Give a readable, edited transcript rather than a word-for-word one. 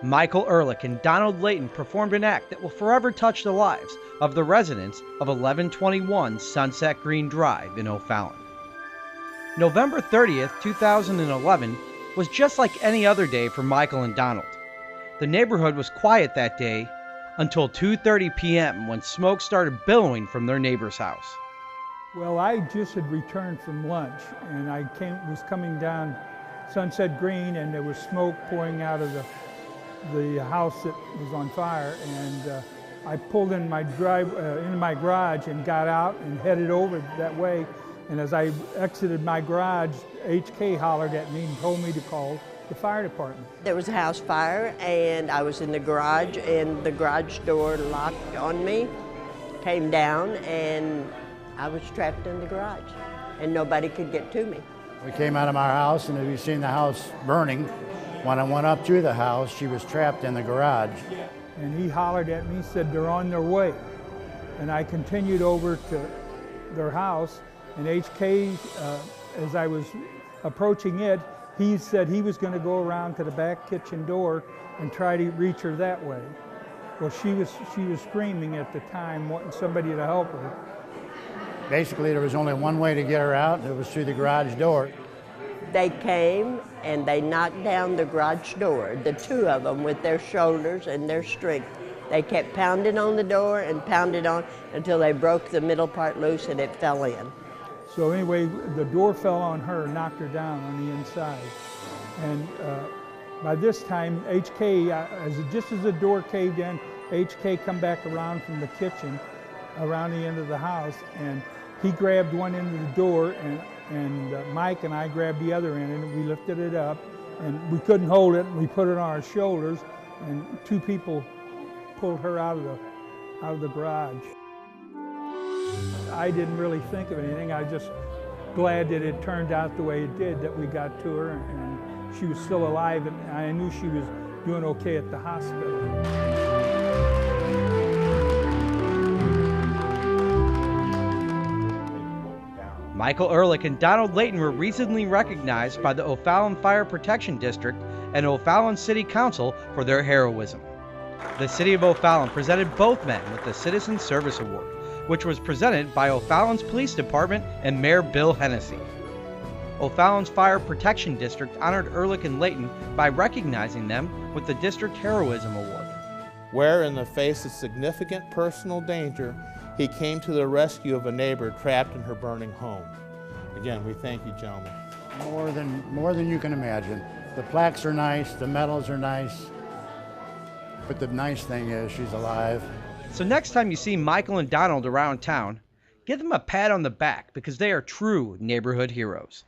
Michael Ehrlich and Donald Layton performed an act that will forever touch the lives of the residents of 1121 Sunset Green Drive in O'Fallon. November 30th, 2011 was just like any other day for Michael and Donald. The neighborhood was quiet that day until 2:30 p.m. when smoke started billowing from their neighbor's house. Well, I just had returned from lunch, and I was coming down Sunset Green, and there was smoke pouring out of the house that was on fire, and I pulled in my into my garage and got out and headed over that way. And as I exited my garage, HK hollered at me and told me to call the fire department. There was a house fire, and I was in the garage, and the garage door locked on me, came down, and I was trapped in the garage, and nobody could get to me. We came out of our house, and we seen the house burning. When I went up to the house, she was trapped in the garage. And he hollered at me, said they're on their way. And I continued over to their house, and HK, as I was approaching it, he said he was going to go around to the back kitchen door and try to reach her that way. Well, she was screaming at the time, wanting somebody to help her. Basically, there was only one way to get her out, and it was through the garage door. They came and they knocked down the garage door, the two of them, with their shoulders and their strength. They kept pounding on the door and pounded on until they broke the middle part loose and it fell in. So anyway, the door fell on her, knocked her down on the inside. And by this time, HK, just as the door caved in, HK come back around from the kitchen, around the end of the house, and he grabbed one end of the door, and Mike and I grabbed the other end, and we lifted it up, and we couldn't hold it, and we put it on our shoulders, and two people pulled her out of the garage. I didn't really think of anything. I was just glad that it turned out the way it did, that we got to her, and she was still alive, and I knew she was doing okay at the hospital. Michael Ehrlich and Donald Layton were recently recognized by the O'Fallon Fire Protection District and O'Fallon City Council for their heroism. The City of O'Fallon presented both men with the Citizen Service Award, which was presented by O'Fallon's Police Department and Mayor Bill Hennessy. O'Fallon's Fire Protection District honored Ehrlich and Layton by recognizing them with the District Heroism Award. Where, in the face of significant personal danger, he came to the rescue of a neighbor trapped in her burning home. Again, we thank you, gentlemen. More than you can imagine. The plaques are nice, the medals are nice, but the nice thing is she's alive. So next time you see Michael and Donald around town, give them a pat on the back because they are true neighborhood heroes.